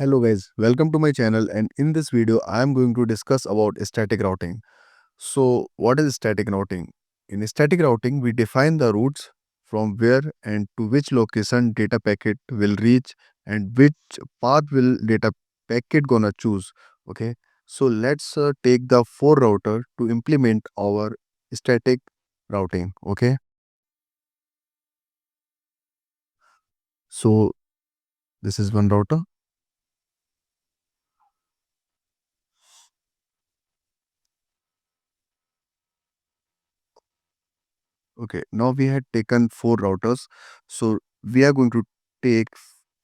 Hello guys, welcome to my channel, and in this video I am going to discuss about static routing. So what is static routing? In static routing we define the routes from where and to which location data packet will reach and which path will data packet gonna choose. Okay, so let's take the four router to implement our static routing. Okay, so this is one router. Okay, now we had taken four routers. So we are going to take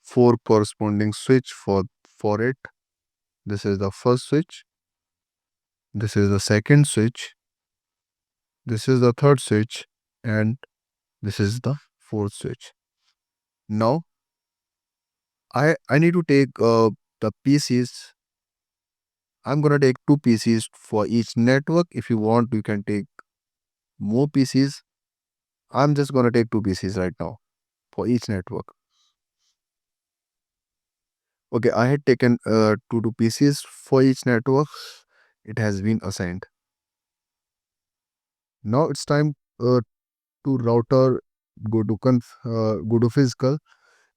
four corresponding switch for it. This is the first switch. This is the second switch. This is the third switch. And this is the fourth switch. Now I need to take the PCs. I'm gonna take two PCs for each network. If you want, you can take more PCs. I'm just gonna take two PCs right now for each network. Okay, I had taken two PCs for each network. It has been assigned. Now it's time to router go to physical.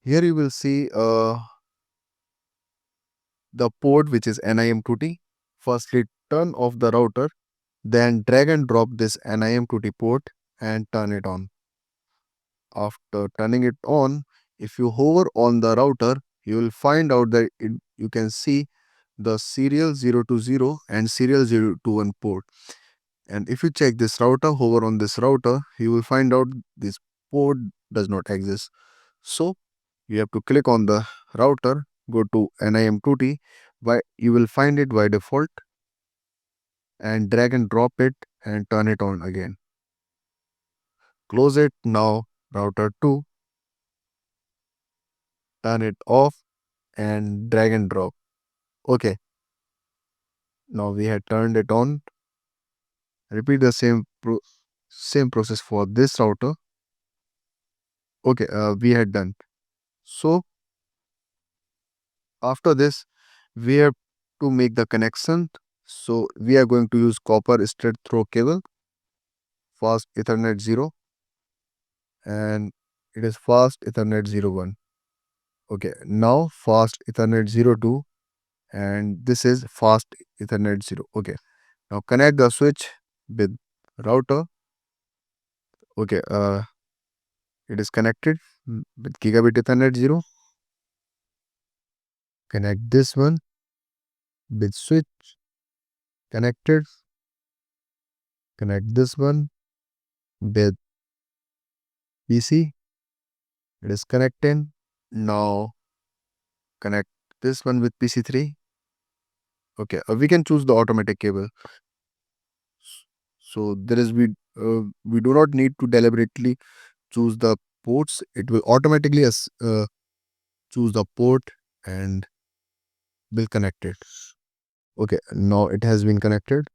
Here you will see the port which is NIM2T. Firstly, turn off the router, then drag and drop this NIM2T port and turn it on. After turning it on, if you hover on the router, you will find out that you can see the serial 020 and serial 021 port. And if you check this router, hover on this router, you will find out this port does not exist. So you have to click on the router, go to NIM2T, you will find it by default and drag and drop it and turn it on again. Close it now, router 2, turn it off and drag and drop. Okay, now we had turned it on. Repeat the same process for this router. Okay, we had done. So after this, we have to make the connection. So we are going to use copper straight through cable, fast Ethernet 0, and it is fast Ethernet 01. Okay, now fast Ethernet 02, and this is fast Ethernet 0. Okay, now connect the switch with router. Okay, it is connected with gigabit Ethernet 0. Connect this one with switch connected. Connect this one with PC. It is connected. Now connect this one with PC3. Okay, we can choose the automatic cable. So we do not need to deliberately choose the ports. It will automatically choose the port and will connect it. Okay, now it has been connected.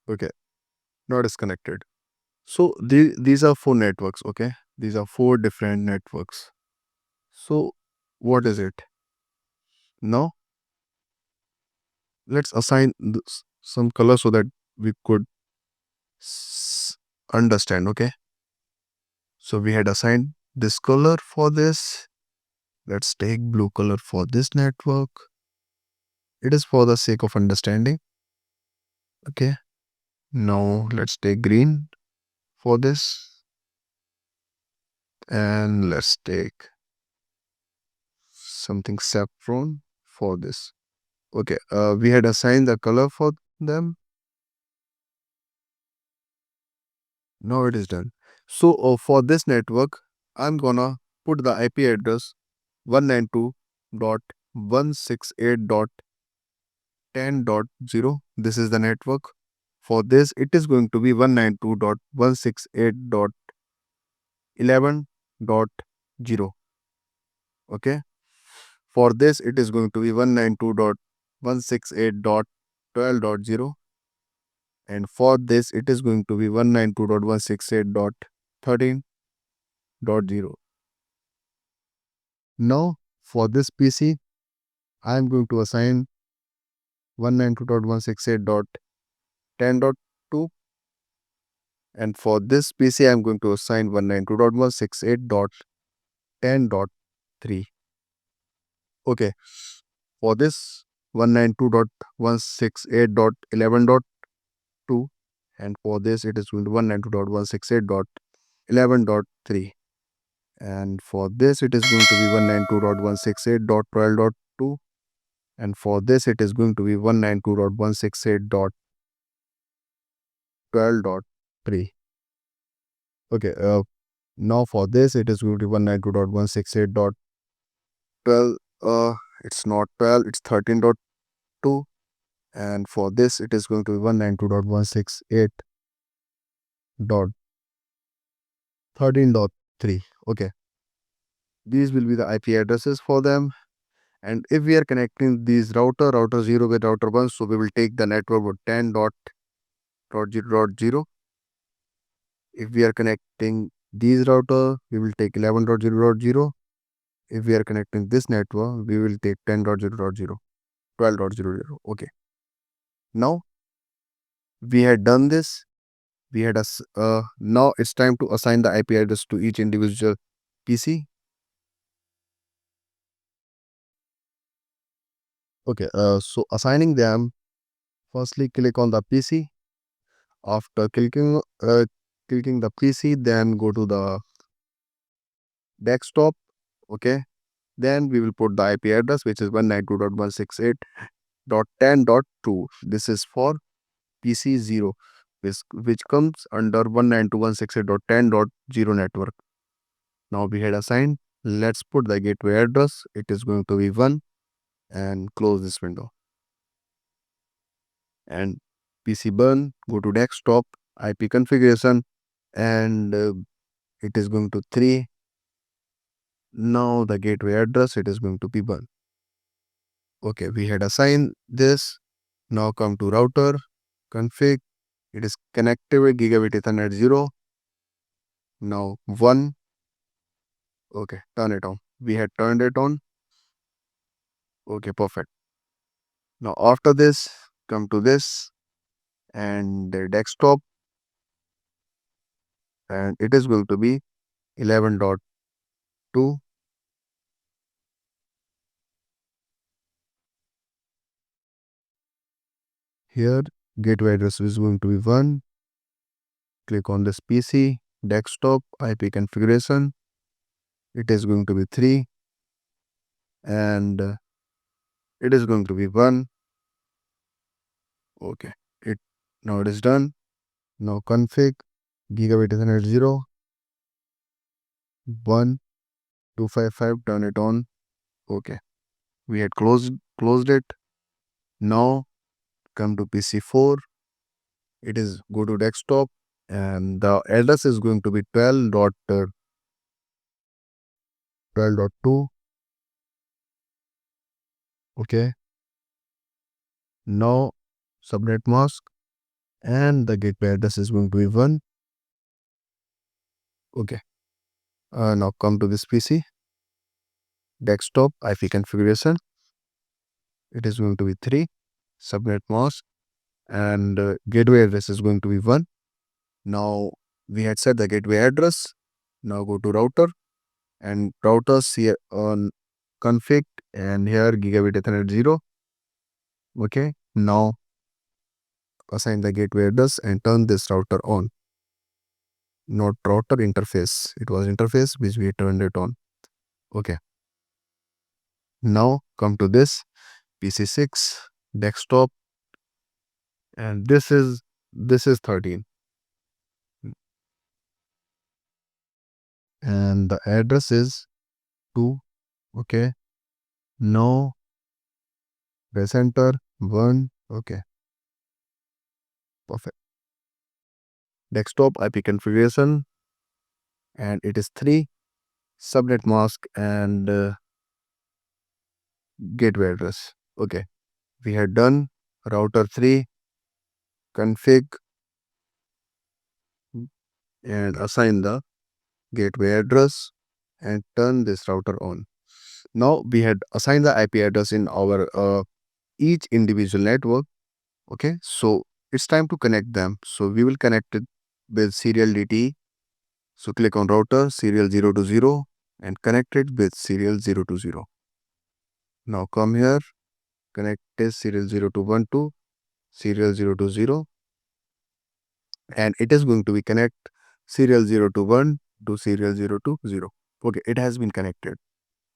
Okay, now it is connected. So these are four networks. Okay, these are four different networks. So what is it? Now let's assign some color so that we could understand. Okay, so we had assigned this color for this. Let's take blue color for this network. It is for the sake of understanding. Okay, now let's take green for this, and let's take something saffron for this. Okay, we had assigned the color for them. Now it is done. So for this network, I'm gonna put the IP address 192.168.10.0. This is the network. For this, it is going to be 192.168.11.0. Okay. For this, it is going to be 192.168.12.0. And for this, it is going to be 192.168.13. Now for this PC, I am going to assign 192.168.10.2, and for this PC I am going to assign 192.168.10.3. Okay, for this 192.168.11.2, and for this it is going to 192.168.11.3, and for this it is going to be 192.168.12.2, and for this it is going to be 192.168.12.3. Okay, now for this it is going to be 192.168.12. It's not 12, it's 13.2, and for this it is going to be 192.168.13.3. Okay, these will be the IP addresses for them. And if we are connecting these router 0 with router 1, so we will take the network with 10.0.0.0. If we are connecting these router, we will take 11.0.0. If we are connecting this network, we will take 10.0.0, 12.0.0. Okay, now we had done this. We had now it's time to assign the IP address to each individual PC. Okay, so assigning them, firstly click on the PC. After clicking the PC, then go to the desktop. Okay, then we will put the IP address, which is 192.168.10.2. This is for PC 0, which comes under 192.168.10.0 network. Now we had assigned. Let's put the gateway address. It is going to be 1, and close this window. And PC burn, go to desktop, IP configuration, and it is going to 3. Now the gateway address, it is going to be 1. Okay, we had assigned this. Now come to router config. It is connected with gigabit Ethernet 0. Now 1. Okay, turn it on. We had turned it on. Okay, perfect. Now after this, come to this and the desktop, and it is going to be 11.2. Here gateway address is going to be 1. Click on this PC, desktop, IP configuration. It is going to be 3, and it is going to be 1. Okay, now it is done. Now config gigabit Ethernet 0, 1, 255, turn it on. Okay, we had closed it. Now come to PC4. It is go to desktop, and the address is going to be 12.12.2. Okay, now subnet mask, and the gateway address is going to be 1. Okay, now come to this PC, desktop, IP configuration. It is going to be 3, subnet mask, and gateway address is going to be 1. Now we had set the gateway address. Now go to router, and routers here on config, and here gigabit Ethernet 0. Okay, now assign the gateway address and turn this router on. Not router, interface. It was interface which we turned it on. Okay, now come to this PC6 desktop, and this is 13, and the address is 2. Okay, now press enter. 1. Okay, perfect. Desktop IP configuration, and it is 3, subnet mask, and gateway address. Okay, we had done router 3 config and assign the gateway address and turn this router on. Now we had assigned the IP address in our each individual network. Okay, so it's time to connect them. So we will connect it with serial DT. So click on router serial 0 to 0 and connect it with serial 0 to 0. Now come here, connect this serial 0 to 1 to serial 0 to 0, and it is going to be connect serial 0 to 1 to serial 0 to 0. Okay, it has been connected.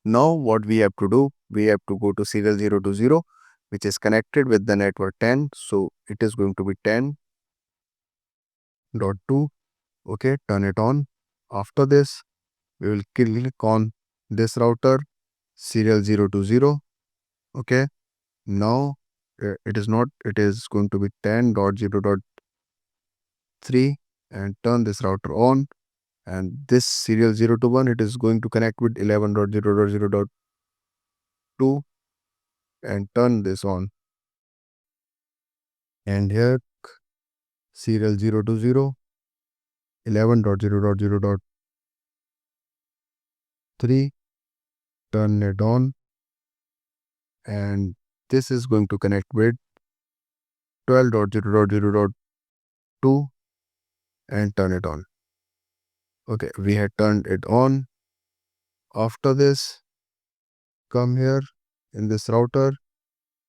Now what we have to do, we have to go to serial 0 to 0, which is connected with the network 10. So it is going to be 10.2. Okay, turn it on. After this, we will click on this router serial 0 to 0. Okay, now it is not, it is going to be 10.0.3 and turn this router on, and this serial 0 to 1, it is going to connect with 11.0.0.2 and turn this on, and here serial 0 to 0, 11.0.0.3, turn it on, and this is going to connect with 12.0.0.2 and turn it on. Okay, we had turned it on. After this, come here in this router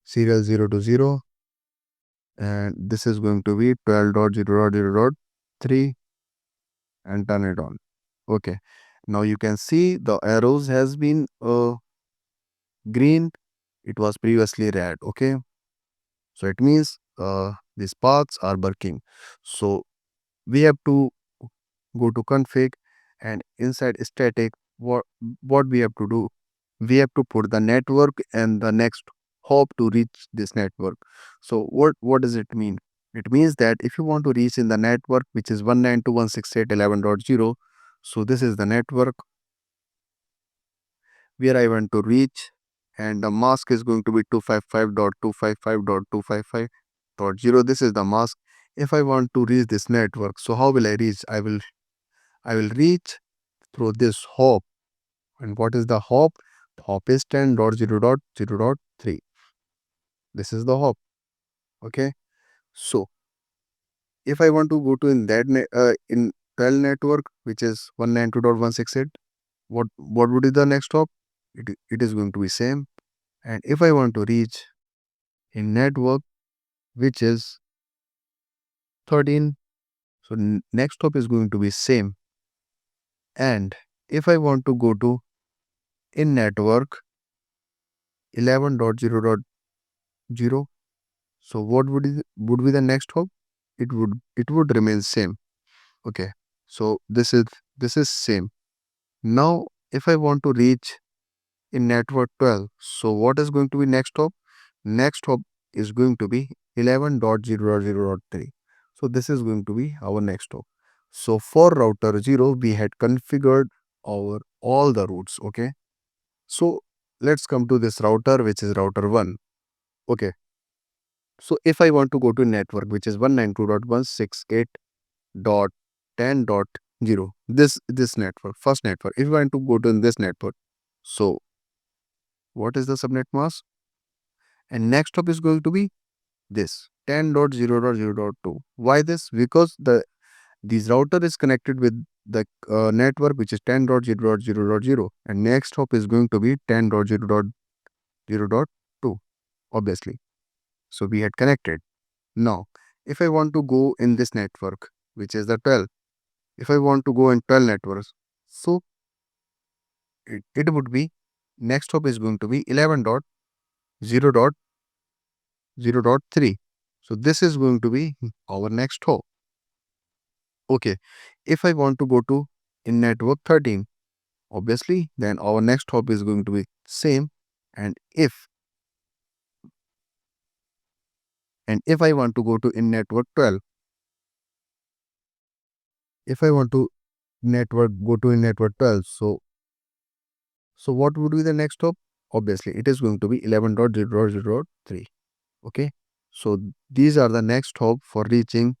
serial 0 to 0, and this is going to be 12.0.0.3 and turn it on. Okay, now you can see the arrows has been green. It was previously red. Okay, so it means these paths are working. So we have to go to config, and inside static, what we have to do, we have to put the network and the next hop to reach this network. So what does it mean? It means that if you want to reach in the network which is 192.168.11.0, so this is the network where I want to reach, and the mask is going to be 255.255.255.0. This is the mask. If I want to reach this network, so how will I reach? I will reach through this hop. And what is the hop? Hop is 10.0.0.3. This is the hop. Okay, so if I want to go to in that in 12 network which is 192.168, what would be the next hop? It is going to be same. And if I want to reach in network which is 13, so next hop is going to be same. And if I want to go to in network 11.0.0, so what would be the next hop? It would remain same. Okay, so this is same. Now if I want to reach in network 12, so what is going to be next hop? Next hop is going to be 11.0.0.3. So this is going to be our next hop. So for router 0, we had configured our all the routes. Okay, so let's come to this router which is router 1. Okay, so if I want to go to network which is 192.168.10.0, this network, first network, if I want to go to this network, so what is the subnet mask? And next up is going to be this 10.0.0.2. Why this? Because this router is connected with the network which is 10.0.0.0, and next hop is going to be 10.0.0.2, obviously. So we had connected. Now if I want to go in this network which is the 12, if I want to go in 12 networks, so it would be next hop is going to be 11.0.0.3. So this is going to be our next hop. Okay, if I want to go to in network 13, obviously then our next hop is going to be same. And if I want to go to in network 12, if I want to go to in network 12, so what would be the next hop? Obviously it is going to be 11.0.0.3. Okay, so these are the next hop for reaching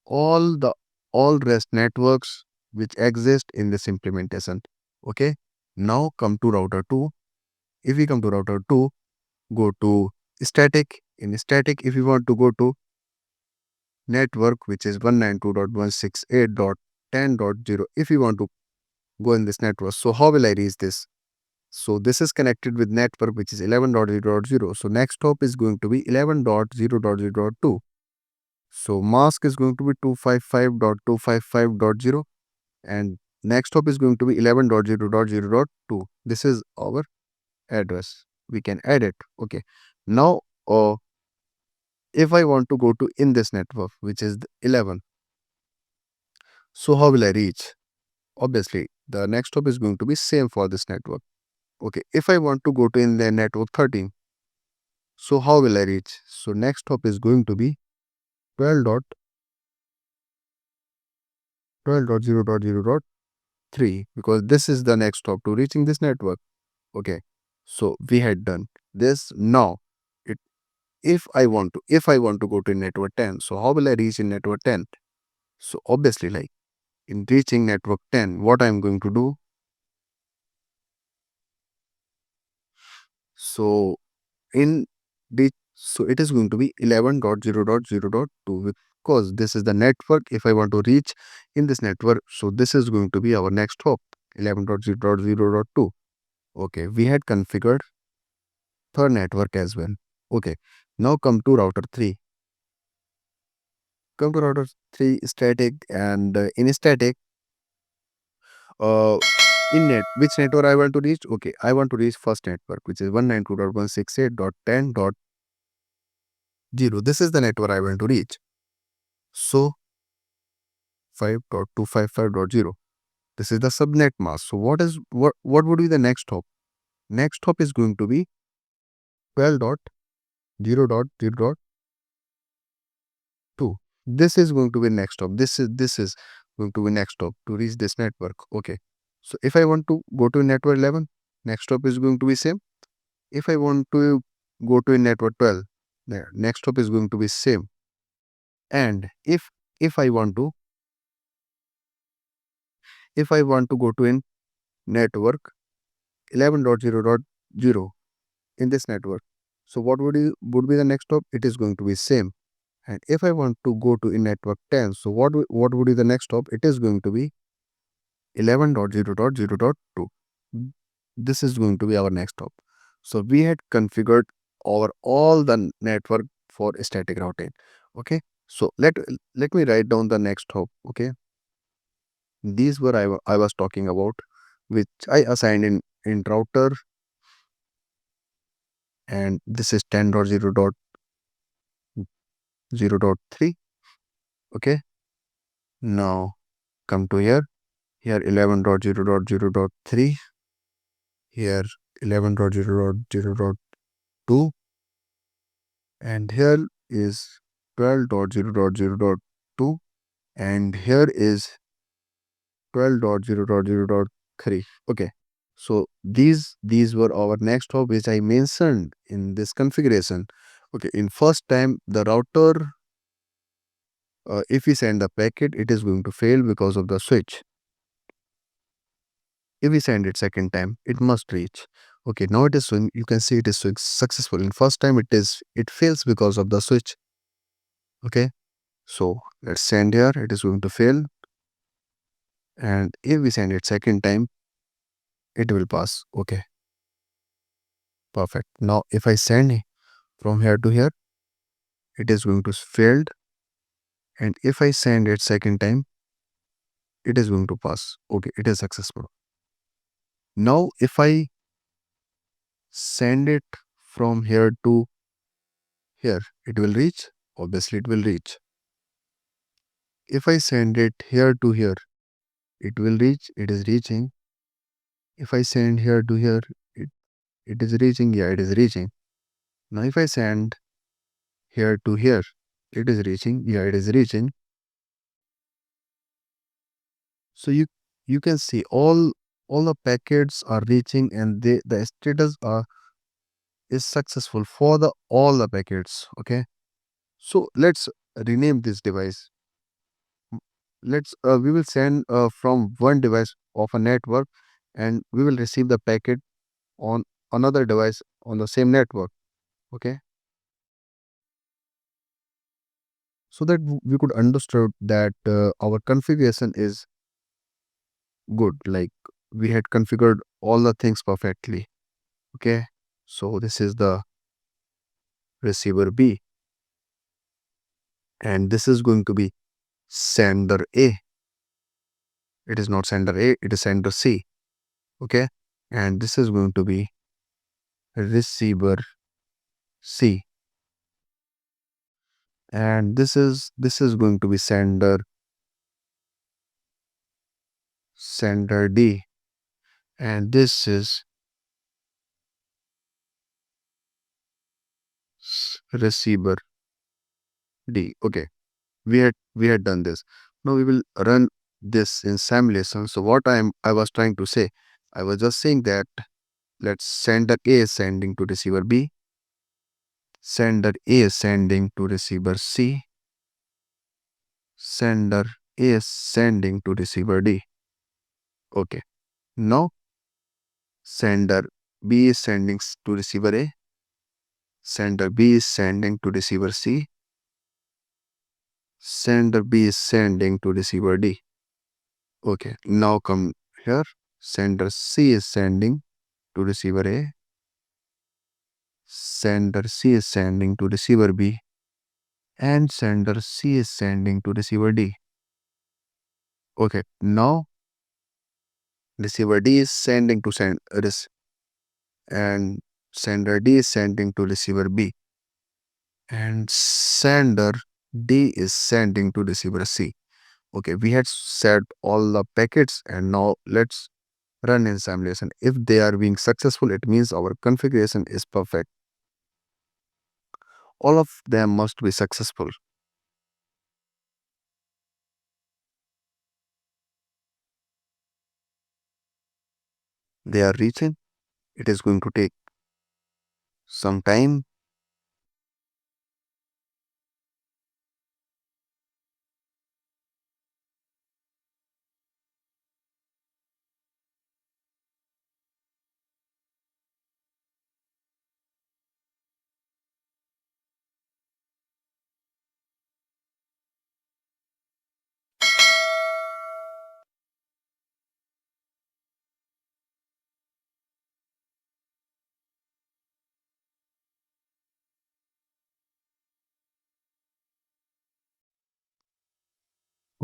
all rest networks which exist in this implementation. Okay. Now come to router 2. If we come to router 2, go to static. In static, if you want to go to network, which is 192.168.10.0, if you want to go in this network, so how will I reach this? So this is connected with network which is 11.0.0. So next hop is going to be 11.0.0.2. So mask is going to be 255.255.0 and next hop is going to be 11.0.0.2. This is our address. We can add it. Okay. Now if I want to go to in this network which is 11, so how will I reach? Obviously the next hop is going to be same for this network. Okay. If I want to go to in the network 13, so how will I reach? So next hop is going to be 12.0.0.3 because this is the next hop to reaching this network. Okay. So we had done this. Now it if I want to go to network 10, so how will I reach in network 10? So obviously like in reaching network 10, what I'm going to do? So in so it is going to be 11.0.0.2 because this is the network. If I want to reach in this network, so this is going to be our next hop 11.0.0.2. Okay, we had configured third network as well. Okay, now come to router 3. Come to router 3 static and in static uh in net which network I want to reach? Okay, I want to reach first network which is 192.168.10.0. This is the network I want to reach. So 5.255.0. This is the subnet mask. So what would be the next hop? Next hop is going to be 12.0.0.2. This is going to be next hop. This is going to be next hop to reach this network. Okay. So if I want to go to network 11, next hop is going to be same. If I want to go to network 12, the next hop is going to be same. And if I want to go to in network 11.0.0 in this network, so what would be the next hop? It is going to be same. And if I want to go to in network 10, so what would be the next hop? It is going to be 11.0.0.2. This is going to be our next hop. So we had configured our all the network for static routing. Okay. So let me write down the next hop. Okay. These were I was talking about, which I assigned in router, and this is 10.0.0.3. Okay. Now come to here. Here 11.0.0.3. Here 11.0.0.2. And here is 12.0.0.2. And here is 12.0.0.3. Okay. So these were our next hop which I mentioned in this configuration. Okay, in first time the router, if we send the packet, it is going to fail because of the switch. If we send it second time, it must reach. Okay, now it is showing, you can see it is successful. In first time it fails because of the switch. Okay, so let's send here, it is going to fail. And if we send it second time, it will pass. Okay, perfect. Now if I send from here to here, it is going to failed. And if I send it second time, it is going to pass. Okay, it is successful. Now if I send it from here to here, it will reach. Obviously it will reach. If I send it here to here, it will reach. It is reaching. If I send here to here, it is reaching. Yeah, it is reaching. Now if I send here to here, it is reaching. Yeah, it is reaching. So you can see all the packets are reaching, and the status is successful for the all the packets. Okay, so let's rename this device. let's we will send from one device of a network, and we will receive the packet on another device on the same network. Okay, so that we could understand that our configuration is good, like we had configured all the things perfectly. Okay, so this is the receiver B, and this is going to be sender A. It is not sender A, it is sender C. Okay, and this is going to be receiver C, and this is going to be sender D, and this is receiver D. Okay, we had done this. Now we will run this in simulation. So what I was trying to say, I was just saying that let's sender A is sending to receiver B, sender A is sending to receiver C, sender A is sending to receiver D. Okay, now sender B is sending to receiver A, sender B is sending to receiver C, sender B is sending to receiver D. Okay, now come here. Sender C is sending to receiver A, sender C is sending to receiver B, and sender C is sending to receiver D. Okay, now receiver D is sending to and sender D is sending to receiver B, and sender D is sending to receiver C. Okay, we had set all the packets, and now let's run in simulation. If they are being successful, it means our configuration is perfect. All of them must be successful. They are reaching. It is going to take some time.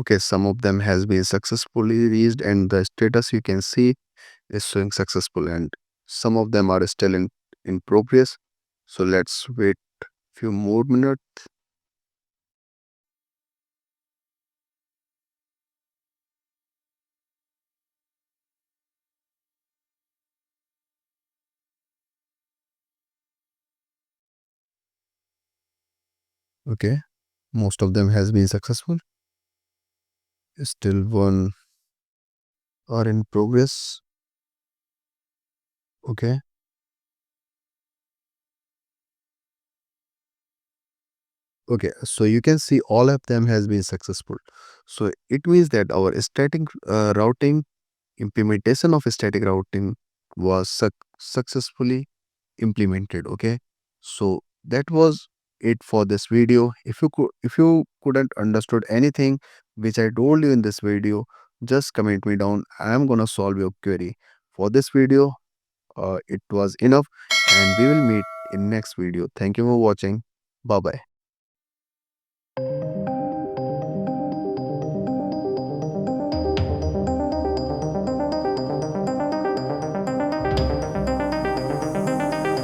Okay, some of them has been successfully reached, and the status you can see is showing successful, and some of them are still in progress. So let's wait few more minutes. Okay, most of them has been successful. Still one are in progress. Okay, okay, so you can see all of them has been successful. So it means that our static routing implementation of static routing was successfully implemented. Okay, so that was it for this video. If you couldn't understood anything which I told you in this video, just comment me down. I am gonna solve your query. For this video, it was enough, and we will meet in next video. Thank you for watching. Bye bye.